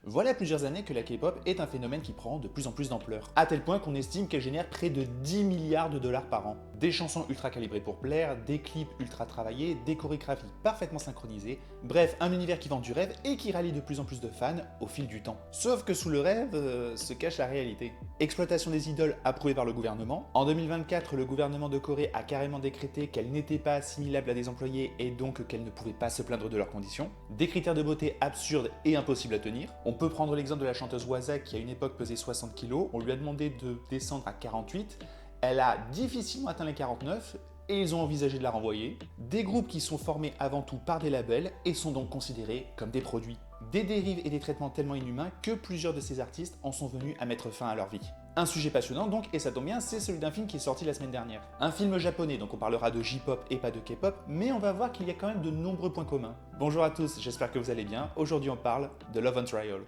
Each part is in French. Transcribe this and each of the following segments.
Voilà plusieurs années que la K-pop est un phénomène qui prend de plus en plus d'ampleur, à tel point qu'on estime qu'elle génère près de 10 milliards de dollars par an. Des chansons ultra calibrées pour plaire, des clips ultra travaillés, des chorégraphies parfaitement synchronisées, bref, un univers qui vend du rêve et qui rallie de plus en plus de fans au fil du temps. Sauf que sous le rêve se cache la réalité. Exploitation des idoles approuvée par le gouvernement. En 2024, le gouvernement de Corée a carrément décrété qu'elles n'étaient pas assimilables à des employés et donc qu'elles ne pouvaient pas se plaindre de leurs conditions. Des critères de beauté absurdes et impossibles à tenir. On peut prendre l'exemple de la chanteuse Waza qui à une époque pesait 60 kg, on lui a demandé de descendre à 48, elle a difficilement atteint les 49 et ils ont envisagé de la renvoyer. Des groupes qui sont formés avant tout par des labels et sont donc considérés comme des produits. Des dérives et des traitements tellement inhumains que plusieurs de ces artistes en sont venus à mettre fin à leur vie. Un sujet passionnant donc, et ça tombe bien, c'est celui d'un film qui est sorti la semaine dernière. Un film japonais, donc on parlera de J-pop et pas de K-pop, mais on va voir qu'il y a quand même de nombreux points communs. Bonjour à tous, j'espère que vous allez bien. Aujourd'hui on parle de Love on Trial.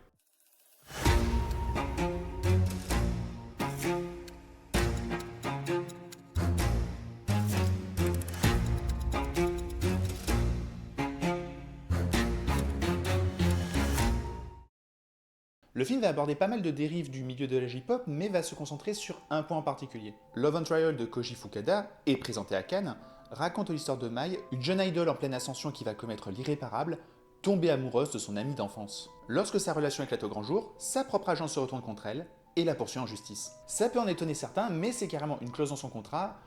Le film va aborder pas mal de dérives du milieu de la J-pop, mais va se concentrer sur un point en particulier. Love on Trial de Koji Fukada, et présenté à Cannes, raconte l'histoire de Mai, une jeune idole en pleine ascension qui va commettre l'irréparable, tomber amoureuse de son amie d'enfance. Lorsque sa relation éclate au grand jour, sa propre agence se retourne contre elle et la poursuit en justice. Ça peut en étonner certains, mais c'est carrément une clause dans son contrat,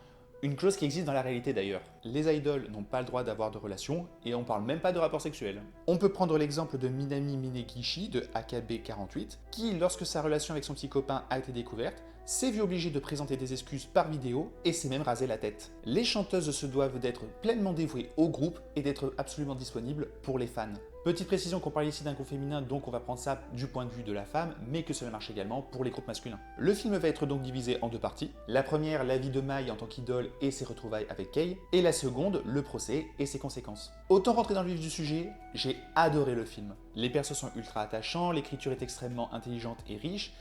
une clause qui existe dans la réalité d'ailleurs. Les idoles n'ont pas le droit d'avoir de relations et on parle même pas de rapports sexuels. On peut prendre l'exemple de Minami Minegishi de AKB48 qui, lorsque sa relation avec son petit copain a été découverte, s'est vu obligée de présenter des excuses par vidéo et s'est même rasé la tête. Les chanteuses se doivent d'être pleinement dévouées au groupe et d'être absolument disponibles pour les fans. Petite précision qu'on parle ici d'un groupe féminin, donc on va prendre ça du point de vue de la femme, mais que cela marche également pour les groupes masculins. Le film va être donc divisé en deux parties. La première, la vie de Mai en tant qu'idole et ses retrouvailles avec Kei, et la seconde, le procès et ses conséquences. Autant rentrer dans le vif du sujet, j'ai adoré le film. Les persos sont ultra attachants, l'écriture est extrêmement intelligente et riche,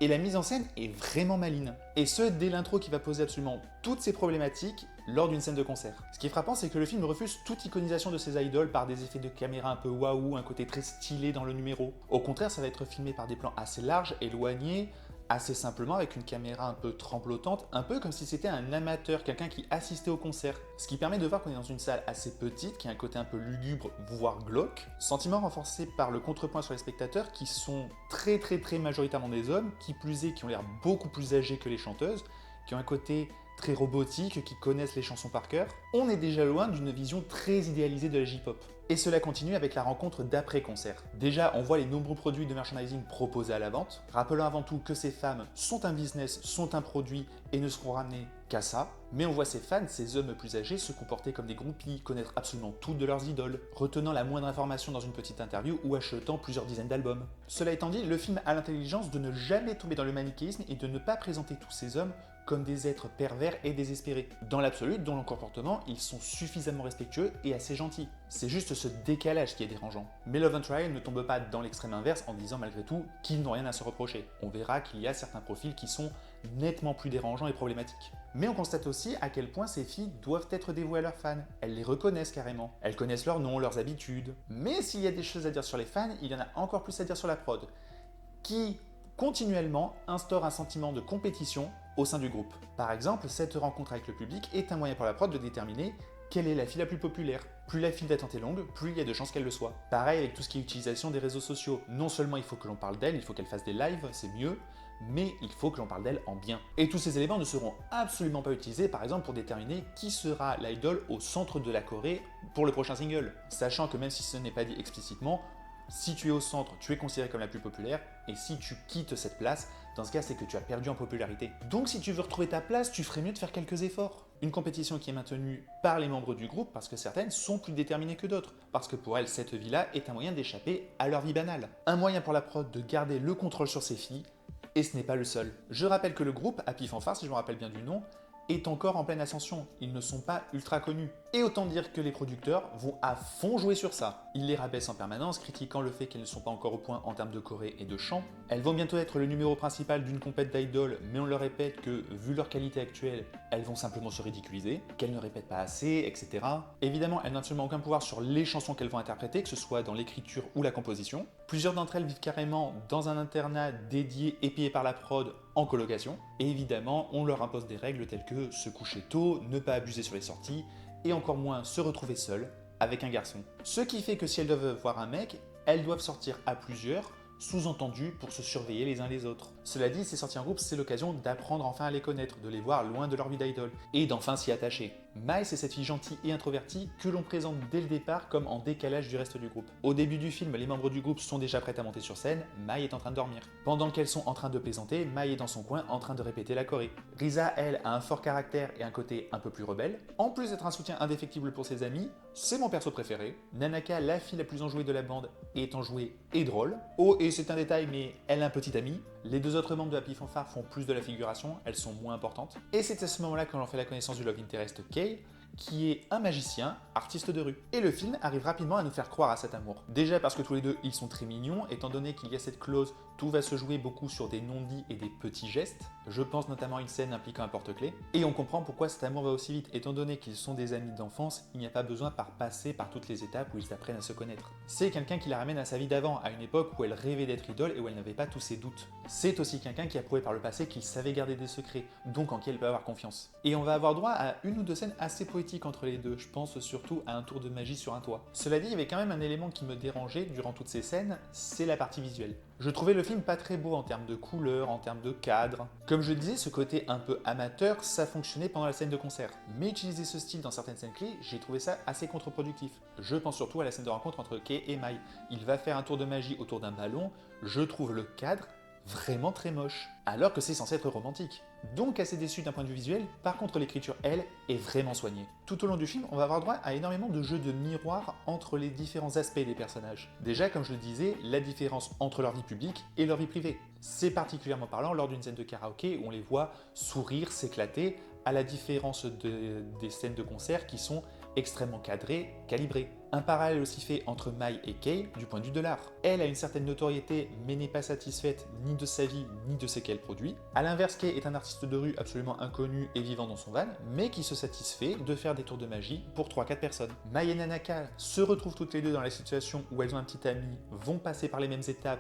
et la mise en scène est vraiment maline. Et ce, dès l'intro qui va poser absolument toutes ces problématiques lors d'une scène de concert. Ce qui est frappant, c'est que le film refuse toute iconisation de ses idoles par des effets de caméra un peu waouh, un côté très stylé dans le numéro. Au contraire, ça va être filmé par des plans assez larges, éloignés, assez simplement avec une caméra un peu tremblotante, un peu comme si c'était un amateur, quelqu'un qui assistait au concert. Ce qui permet de voir qu'on est dans une salle assez petite, qui a un côté un peu lugubre, voire glauque. Sentiment renforcé par le contrepoint sur les spectateurs qui sont très majoritairement des hommes, qui plus est qui ont l'air beaucoup plus âgés que les chanteuses, qui ont un côté très robotique, qui connaissent les chansons par cœur. On est déjà loin d'une vision très idéalisée de la J-pop. Et cela continue avec la rencontre d'après-concert. Déjà, on voit les nombreux produits de merchandising proposés à la vente. Rappelons avant tout que ces femmes sont un business, sont un produit et ne seront ramenées qu'à ça. Mais on voit ces fans, ces hommes plus âgés, se comporter comme des groupies, connaître absolument toutes de leurs idoles, retenant la moindre information dans une petite interview ou achetant plusieurs dizaines d'albums. Cela étant dit, le film a l'intelligence de ne jamais tomber dans le manichéisme et de ne pas présenter tous ces hommes comme des êtres pervers et désespérés. Dans l'absolu, dans leur comportement, ils sont suffisamment respectueux et assez gentils. C'est juste ce décalage qui est dérangeant. Mais Love on Trial ne tombe pas dans l'extrême inverse en disant malgré tout qu'ils n'ont rien à se reprocher. On verra qu'il y a certains profils qui sont nettement plus dérangeants et problématiques. Mais on constate aussi à quel point ces filles doivent être dévouées à leurs fans. Elles les reconnaissent carrément. Elles connaissent leurs noms, leurs habitudes. Mais s'il y a des choses à dire sur les fans, il y en a encore plus à dire sur la prod, qui continuellement instaure un sentiment de compétition au sein du groupe. Par exemple, cette rencontre avec le public est un moyen pour la prod de déterminer quelle est la fille la plus populaire. Plus la file d'attente est longue, plus il y a de chances qu'elle le soit. Pareil avec tout ce qui est utilisation des réseaux sociaux. Non seulement il faut que l'on parle d'elle, il faut qu'elle fasse des lives, c'est mieux, mais il faut que l'on parle d'elle en bien. Et tous ces éléments ne seront absolument pas utilisés, par exemple, pour déterminer qui sera l'idole au centre de la Corée pour le prochain single. Sachant que même si ce n'est pas dit explicitement, si tu es au centre, tu es considéré comme la plus populaire, et si tu quittes cette place, dans ce cas, c'est que tu as perdu en popularité. Donc si tu veux retrouver ta place, tu ferais mieux de faire quelques efforts. Une compétition qui est maintenue par les membres du groupe parce que certaines sont plus déterminées que d'autres, parce que pour elles, cette vie-là est un moyen d'échapper à leur vie banale. Un moyen pour la prod de garder le contrôle sur ses filles, et ce n'est pas le seul. Je rappelle que le groupe, Happy Fanfare, si je me rappelle bien du nom, est encore en pleine ascension, ils ne sont pas ultra connus. Et autant dire que les producteurs vont à fond jouer sur ça. Ils les rabaissent en permanence, critiquant le fait qu'elles ne sont pas encore au point en termes de choré et de chant. Elles vont bientôt être le numéro principal d'une compète d'idoles, mais on leur répète que, vu leur qualité actuelle, elles vont simplement se ridiculiser, qu'elles ne répètent pas assez, etc. Évidemment, elles n'ont absolument aucun pouvoir sur les chansons qu'elles vont interpréter, que ce soit dans l'écriture ou la composition. Plusieurs d'entre elles vivent carrément dans un internat dédié et payé par la prod en colocation. Et évidemment, on leur impose des règles telles que se coucher tôt, ne pas abuser sur les sorties, et encore moins se retrouver seules avec un garçon. Ce qui fait que si elles doivent voir un mec, elles doivent sortir à plusieurs, sous-entendu pour se surveiller les uns les autres. Cela dit, ces sorties en groupe, c'est l'occasion d'apprendre enfin à les connaître, de les voir loin de leur vie d'idole, et d'enfin s'y attacher. Mai, c'est cette fille gentille et introvertie que l'on présente dès le départ comme en décalage du reste du groupe. Au début du film, les membres du groupe sont déjà prêts à monter sur scène, Mai est en train de dormir. Pendant qu'elles sont en train de plaisanter, Mai est dans son coin en train de répéter la choré. Risa, elle, a un fort caractère et un côté un peu plus rebelle. En plus d'être un soutien indéfectible pour ses amis, c'est mon perso préféré. Nanaka, la fille la plus enjouée de la bande, est enjouée et drôle. Oh, et c'est un détail, mais elle a un petit ami. Les deux autres membres de Happy Fanfare font plus de la figuration, elles sont moins importantes. Et c'est à ce moment-là que l'on fait la connaissance du Love Interest Kay, qui est un magicien, artiste de rue. Et le film arrive rapidement à nous faire croire à cet amour. Déjà parce que tous les deux, ils sont très mignons, étant donné qu'il y a cette clause « tout va se jouer beaucoup sur des non-dits et des petits gestes ». Je pense notamment à une scène impliquant un porte-clés. Et on comprend pourquoi cet amour va aussi vite. Étant donné qu'ils sont des amis d'enfance, il n'y a pas besoin de passer par toutes les étapes où ils apprennent à se connaître. C'est quelqu'un qui la ramène à sa vie d'avant, à une époque où elle rêvait d'être idole et où elle n'avait pas tous ses doutes. C'est aussi quelqu'un qui a prouvé par le passé qu'il savait garder des secrets, donc en qui elle peut avoir confiance. Et on va avoir droit à une ou deux scènes assez poétiques entre les deux, je pense surtout à un tour de magie sur un toit. Cela dit, il y avait quand même un élément qui me dérangeait durant toutes ces scènes, c'est la partie visuelle. Je trouvais le film pas très beau en termes de couleurs, en termes de cadre. Comme je le disais, ce côté un peu amateur, ça fonctionnait pendant la scène de concert. Mais utiliser ce style dans certaines scènes clés, j'ai trouvé ça assez contre-productif. Je pense surtout à la scène de rencontre entre Kay et Mai. Il va faire un tour de magie autour d'un ballon, je trouve le cadre vraiment très moche, alors que c'est censé être romantique. Donc assez déçu d'un point de vue visuel, par contre l'écriture, elle, est vraiment soignée. Tout au long du film, on va avoir droit à énormément de jeux de miroirs entre les différents aspects des personnages. Déjà, comme je le disais, la différence entre leur vie publique et leur vie privée. C'est particulièrement parlant lors d'une scène de karaoké où on les voit sourire, s'éclater, à la différence des scènes de concert qui sont extrêmement cadrées, calibrées. Un parallèle aussi fait entre Mai et Kay du point de vue de l'art. Elle a une certaine notoriété mais n'est pas satisfaite ni de sa vie ni de ce qu'elle produit. A l'inverse, Kay est un artiste de rue absolument inconnu et vivant dans son van, mais qui se satisfait de faire des tours de magie pour 3-4 personnes. Mai et Nanaka se retrouvent toutes les deux dans la situation où elles ont un petit ami, vont passer par les mêmes étapes,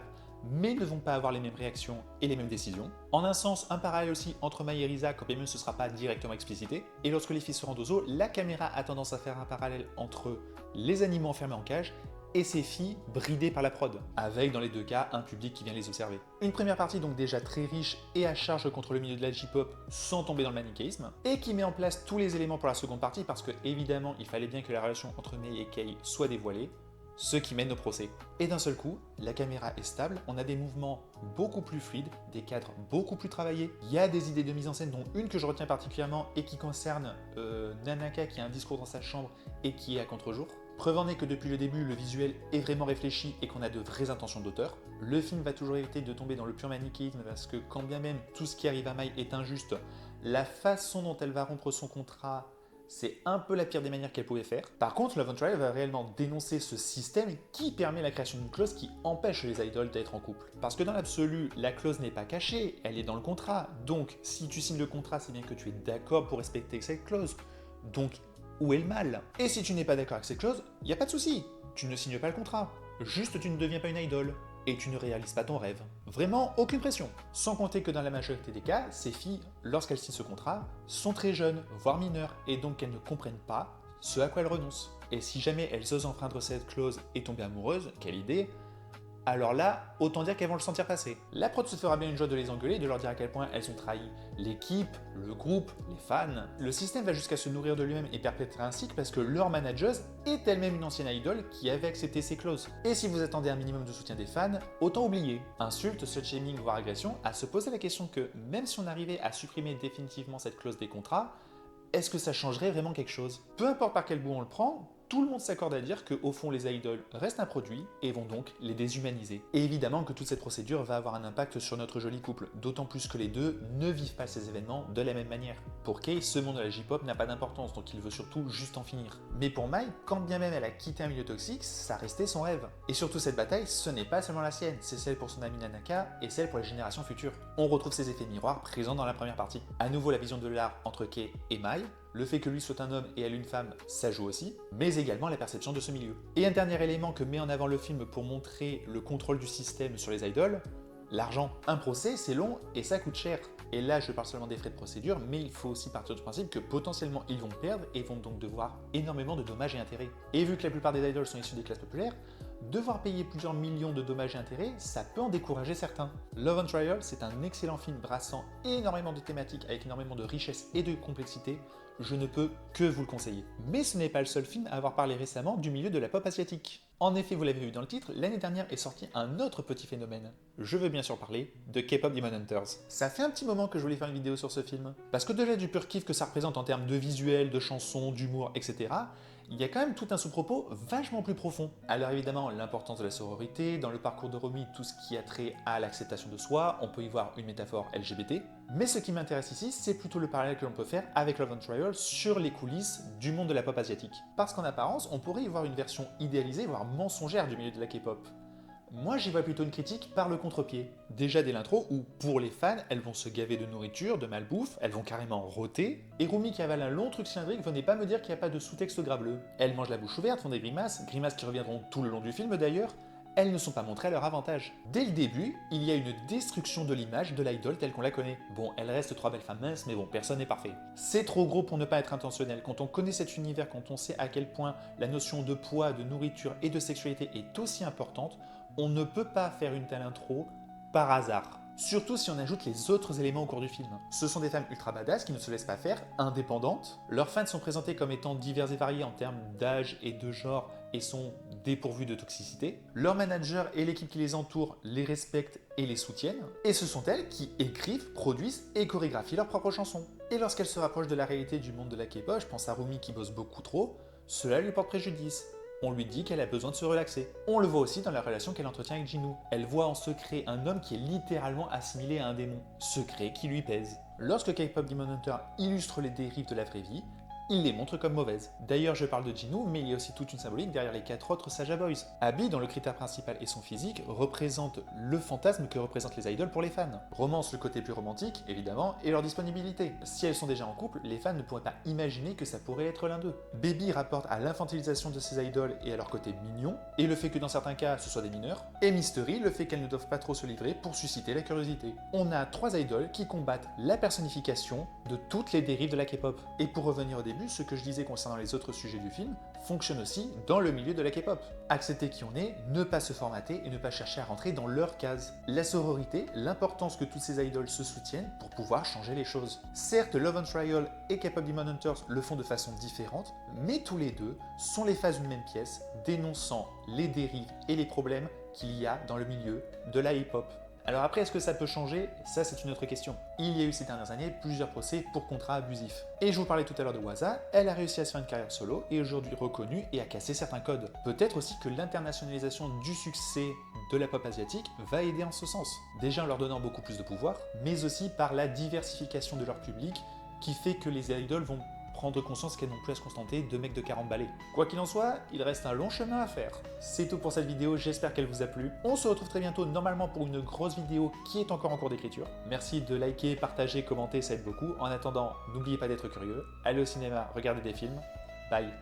mais ne vont pas avoir les mêmes réactions et les mêmes décisions. En un sens, un parallèle aussi entre Mai et Risa, quand bien même ce ne sera pas directement explicité. Et lorsque les filles se rendent au zoo, la caméra a tendance à faire un parallèle entre les animaux enfermés en cage et ces filles bridées par la prod, avec dans les deux cas un public qui vient les observer. Une première partie donc déjà très riche et à charge contre le milieu de la J-pop sans tomber dans le manichéisme, et qui met en place tous les éléments pour la seconde partie parce que évidemment il fallait bien que la relation entre Mai et Kay soit dévoilée, ce qui mène au procès. Et d'un seul coup, la caméra est stable, on a des mouvements beaucoup plus fluides, des cadres beaucoup plus travaillés. Il y a des idées de mise en scène, dont une que je retiens particulièrement et qui concerne Nanaka qui a un discours dans sa chambre et qui est à contre-jour. Preuve en est que depuis le début, le visuel est vraiment réfléchi et qu'on a de vraies intentions d'auteur. Le film va toujours éviter de tomber dans le pur manichéisme parce que quand bien même tout ce qui arrive à Mai est injuste, la façon dont elle va rompre son contrat, c'est un peu la pire des manières qu'elle pouvait faire. Par contre, Love on Trial va réellement dénoncer ce système qui permet la création d'une clause qui empêche les idoles d'être en couple. Parce que dans l'absolu, la clause n'est pas cachée, elle est dans le contrat. Donc, si tu signes le contrat, c'est bien que tu es d'accord pour respecter cette clause. Donc, où est le mal? Et si tu n'es pas d'accord avec cette clause, il n'y a pas de souci. Tu ne signes pas le contrat. Juste, tu ne deviens pas une idole. Et tu ne réalises pas ton rêve. Vraiment, aucune pression. Sans compter que dans la majorité des cas, ces filles, lorsqu'elles signent ce contrat, sont très jeunes, voire mineures, et donc elles ne comprennent pas ce à quoi elles renoncent. Et si jamais elles osent enfreindre cette clause et tomber amoureuses, quelle idée, alors là, autant dire qu'elles vont le sentir passer. La prod se fera bien une joie de les engueuler, de leur dire à quel point elles ont trahi l'équipe, le groupe, les fans. Le système va jusqu'à se nourrir de lui-même et perpétrer un cycle parce que leur manageuse est elle-même une ancienne idole qui avait accepté ces clauses. Et si vous attendez un minimum de soutien des fans, autant oublier. Insulte, slut-shaming, voire agression, à se poser la question que même si on arrivait à supprimer définitivement cette clause des contrats, est-ce que ça changerait vraiment quelque chose? Peu importe par quel bout on le prend, tout le monde s'accorde à dire qu'au fond les idoles restent un produit et vont donc les déshumaniser. Et évidemment que toute cette procédure va avoir un impact sur notre joli couple, d'autant plus que les deux ne vivent pas ces événements de la même manière. Pour Kay, ce monde de la J-pop n'a pas d'importance, donc il veut surtout juste en finir. Mais pour Mai, quand bien même elle a quitté un milieu toxique, ça restait son rêve. Et surtout cette bataille, ce n'est pas seulement la sienne, c'est celle pour son amie Nanaka et celle pour les générations futures. On retrouve ces effets miroirs présents dans la première partie. À nouveau la vision de l'art entre Kay et Mai, le fait que lui soit un homme et elle une femme, ça joue aussi, mais également la perception de ce milieu. Et un dernier élément que met en avant le film pour montrer le contrôle du système sur les idoles, l'argent. Un procès, c'est long et ça coûte cher. Et là, je parle seulement des frais de procédure, mais il faut aussi partir du principe que potentiellement ils vont perdre et vont donc devoir énormément de dommages et intérêts. Et vu que la plupart des idoles sont issus des classes populaires, devoir payer plusieurs millions de dommages et intérêts, ça peut en décourager certains. Love on Trial, c'est un excellent film brassant énormément de thématiques avec énormément de richesse et de complexité. Je ne peux que vous le conseiller. Mais ce n'est pas le seul film à avoir parlé récemment du milieu de la pop asiatique. En effet, vous l'avez vu dans le titre, l'année dernière est sorti un autre petit phénomène. Je veux bien sûr parler de K-pop Demon Hunters. Ça fait un petit moment que je voulais faire une vidéo sur ce film, parce qu'au-delà du pur kiff que ça représente en termes de visuel, de chansons, d'humour, etc., il y a quand même tout un sous-propos vachement plus profond. Alors évidemment, l'importance de la sororité, dans le parcours de Romy, tout ce qui a trait à l'acceptation de soi, on peut y voir une métaphore LGBT. Mais ce qui m'intéresse ici, c'est plutôt le parallèle que l'on peut faire avec Love on Trial sur les coulisses du monde de la pop asiatique. Parce qu'en apparence, on pourrait y voir une version idéalisée, voire mensongère du milieu de la K-pop. Moi, j'y vois plutôt une critique par le contre-pied. Déjà dès l'intro où, pour les fans, elles vont se gaver de nourriture, de malbouffe, elles vont carrément rôter. Et Rumi qui avale un long truc cylindrique, venez pas me dire qu'il n'y a pas de sous-texte graveleux. Elles mangent la bouche ouverte, font des grimaces, grimaces qui reviendront tout le long du film d'ailleurs. Elles ne sont pas montrées à leur avantage. Dès le début, il y a une destruction de l'image de l'idole telle qu'on la connaît. Bon, elle reste trois belles femmes minces, mais bon, personne n'est parfait. C'est trop gros pour ne pas être intentionnel. Quand on connaît cet univers, quand on sait à quel point la notion de poids, de nourriture et de sexualité est aussi importante, on ne peut pas faire une telle intro par hasard. Surtout si on ajoute les autres éléments au cours du film. Ce sont des femmes ultra badass qui ne se laissent pas faire, indépendantes. Leurs fans sont présentés comme étant divers et variés en termes d'âge et de genre et sont dépourvus de toxicité. Leurs managers et l'équipe qui les entoure les respectent et les soutiennent. Et ce sont elles qui écrivent, produisent et chorégraphient leurs propres chansons. Et lorsqu'elles se rapprochent de la réalité du monde de la K-pop, je pense à Rumi qui bosse beaucoup trop, cela lui porte préjudice. On lui dit qu'elle a besoin de se relaxer. On le voit aussi dans la relation qu'elle entretient avec Jinu. Elle voit en secret un homme qui est littéralement assimilé à un démon. Secret qui lui pèse. Lorsque K-pop Demon Hunter illustre les dérives de la vraie vie, il les montre comme mauvaises. D'ailleurs, je parle de Jinu, mais il y a aussi toute une symbolique derrière les 4 autres Saja Boys. Abby, dont le critère principal est son physique, représente le fantasme que représentent les idoles pour les fans. Romance le côté plus romantique, évidemment, et leur disponibilité. Si elles sont déjà en couple, les fans ne pourraient pas imaginer que ça pourrait être l'un d'eux. Baby rapporte à l'infantilisation de ces idoles et à leur côté mignon, et le fait que dans certains cas, ce soit des mineurs. Et Mystery, le fait qu'elles ne doivent pas trop se livrer pour susciter la curiosité. On a 3 idoles qui combattent la personnification de toutes les dérives de la K-pop. Et pour revenir au début, ce que je disais concernant les autres sujets du film fonctionne aussi dans le milieu de la K-pop. Accepter qui on est, ne pas se formater et ne pas chercher à rentrer dans leur case. La sororité, l'importance que toutes ces idoles se soutiennent pour pouvoir changer les choses. Certes, Love on Trial et K-pop Demon Hunters le font de façon différente, mais tous les deux sont les faces d'une même pièce, dénonçant les dérives et les problèmes qu'il y a dans le milieu de la hip-hop. Alors après, est-ce que ça peut changer? Ça, c'est une autre question. Il y a eu ces dernières années plusieurs procès pour contrats abusifs. Et je vous parlais tout à l'heure de Waza, elle a réussi à se faire une carrière solo et est aujourd'hui reconnue et a cassé certains codes. Peut-être aussi que l'internationalisation du succès de la pop asiatique va aider en ce sens. Déjà en leur donnant beaucoup plus de pouvoir, mais aussi par la diversification de leur public qui fait que les idoles vont prendre conscience qu'elles n'ont plus à se contenter de mecs de 40 balais. Quoi qu'il en soit, il reste un long chemin à faire. C'est tout pour cette vidéo, j'espère qu'elle vous a plu. On se retrouve très bientôt, normalement pour une grosse vidéo qui est encore en cours d'écriture. Merci de liker, partager, commenter, ça aide beaucoup. En attendant, n'oubliez pas d'être curieux, allez au cinéma, regardez des films. Bye.